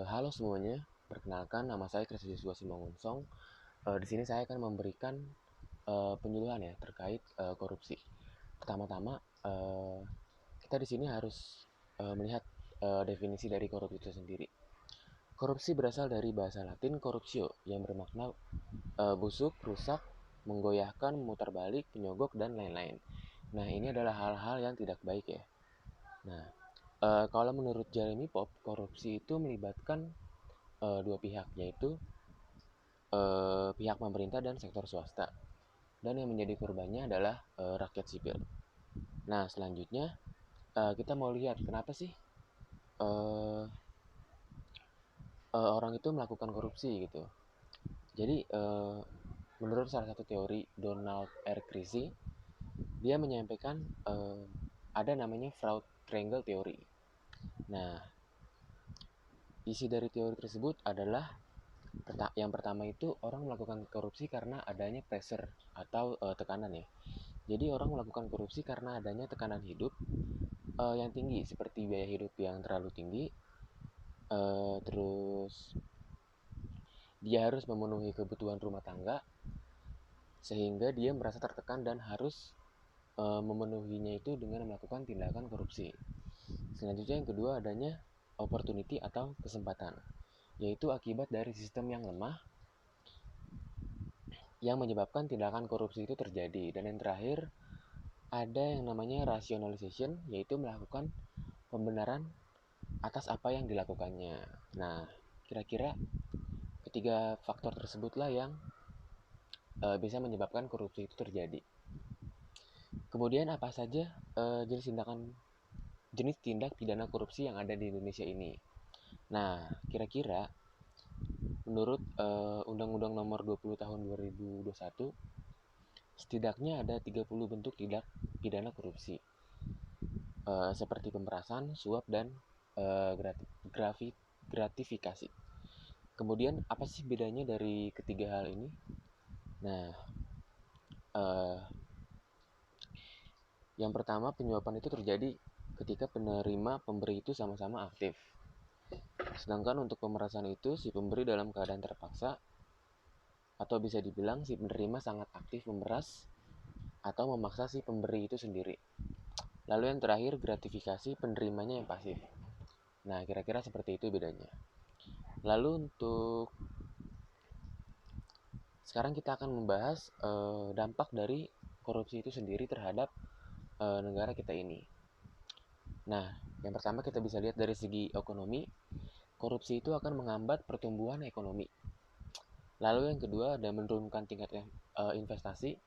Halo semuanya, perkenalkan nama saya Kristus Yosua Simangunsong. Di sini saya akan memberikan penyuluhan ya terkait korupsi. Pertama-tama, kita di sini harus melihat definisi dari korupsi itu sendiri. Korupsi berasal dari bahasa Latin corruptio yang bermakna busuk, rusak, menggoyahkan, memutar balik, penyogok, dan lain-lain. Nah, ini adalah hal-hal yang tidak baik ya. Nah, kalau menurut Jeremy Pop, korupsi itu melibatkan dua pihak, yaitu pihak pemerintah dan sektor swasta. Dan yang menjadi korbannya adalah rakyat sipil. Nah, selanjutnya kita mau lihat kenapa sih uh, orang itu melakukan korupsi gitu. Jadi menurut salah satu teori Donald R. Creasy, dia menyampaikan ada namanya fraud triangle theory. Nah, isi dari teori tersebut adalah yang pertama itu orang melakukan korupsi karena adanya pressure atau tekanan ya. Jadi orang melakukan korupsi karena adanya tekanan hidup yang tinggi, seperti biaya hidup yang terlalu tinggi, terus dia harus memenuhi kebutuhan rumah tangga, sehingga dia merasa tertekan dan harus memenuhinya itu dengan melakukan tindakan korupsi. Selanjutnya yang kedua adanya opportunity atau kesempatan, yaitu akibat dari sistem yang lemah yang menyebabkan tindakan korupsi itu terjadi. Dan yang terakhir ada yang namanya rationalization, yaitu melakukan pembenaran atas apa yang dilakukannya. Nah, kira-kira ketiga faktor tersebutlah yang bisa menyebabkan korupsi itu terjadi. Kemudian apa saja jenis tindak pidana korupsi yang ada di Indonesia ini? Nah, kira-kira menurut Undang-Undang Nomor 20 Tahun 2021, setidaknya ada 30 bentuk tindak pidana korupsi, seperti pemerasan, suap, dan gratifikasi. Kemudian apa sih bedanya dari ketiga hal ini? Nah, yang pertama, penyuapan itu terjadi ketika penerima pemberi itu sama-sama aktif. Sedangkan untuk pemerasan itu si pemberi dalam keadaan terpaksa, atau bisa dibilang si penerima sangat aktif memeras atau memaksa si pemberi itu sendiri. Lalu yang terakhir, gratifikasi, penerimanya yang pasif. Nah, kira-kira seperti itu bedanya. Lalu untuk sekarang kita akan membahas dampak dari korupsi itu sendiri terhadap negara kita ini. Nah, yang pertama kita bisa lihat dari segi ekonomi, korupsi itu akan menghambat pertumbuhan ekonomi. Lalu yang kedua ada menurunkan tingkat investasi,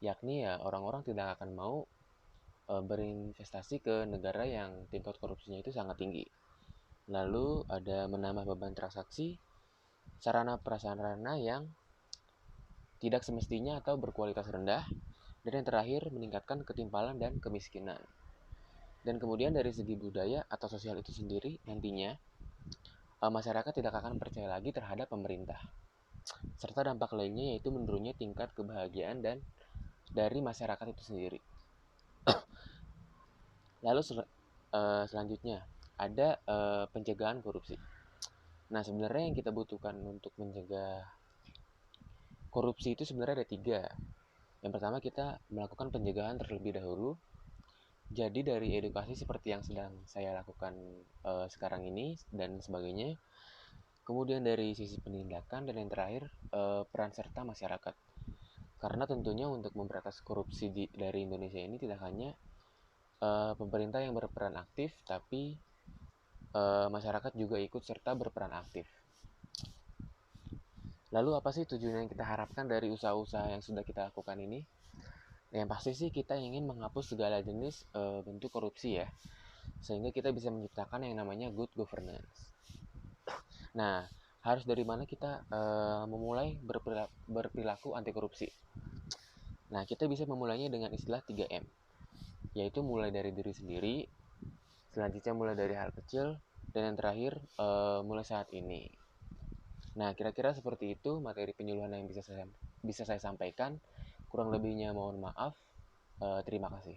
yakni ya orang-orang tidak akan mau berinvestasi ke negara yang tingkat korupsinya itu sangat tinggi. Lalu ada menambah beban transaksi, sarana prasarana yang tidak semestinya atau berkualitas rendah, dan yang terakhir meningkatkan ketimpalan dan kemiskinan. Dan kemudian dari segi budaya atau sosial itu sendiri nantinya masyarakat tidak akan percaya lagi terhadap pemerintah. Serta dampak lainnya yaitu menurunnya tingkat kebahagiaan dan dari masyarakat itu sendiri. Lalu selanjutnya ada pencegahan korupsi. Nah, sebenarnya yang kita butuhkan untuk mencegah korupsi itu sebenarnya ada 3. Yang pertama kita melakukan pencegahan terlebih dahulu. Jadi dari edukasi seperti yang sedang saya lakukan sekarang ini dan sebagainya. Kemudian dari sisi penindakan, dan yang terakhir peran serta masyarakat. Karena tentunya untuk memberantas korupsi dari Indonesia ini tidak hanya pemerintah yang berperan aktif, tapi masyarakat juga ikut serta berperan aktif. Lalu apa sih tujuan yang kita harapkan dari usaha-usaha yang sudah kita lakukan ini? Yang pasti sih kita ingin menghapus segala jenis bentuk korupsi ya, sehingga kita bisa menciptakan yang namanya good governance. Nah, harus dari mana kita memulai berperilaku anti korupsi? Nah, kita bisa memulainya dengan istilah 3M, yaitu mulai dari diri sendiri, selanjutnya mulai dari hal kecil, dan yang terakhir mulai saat ini. Nah, kira-kira seperti itu materi penyuluhan yang bisa saya sampaikan. Kurang lebihnya mohon maaf. Terima kasih.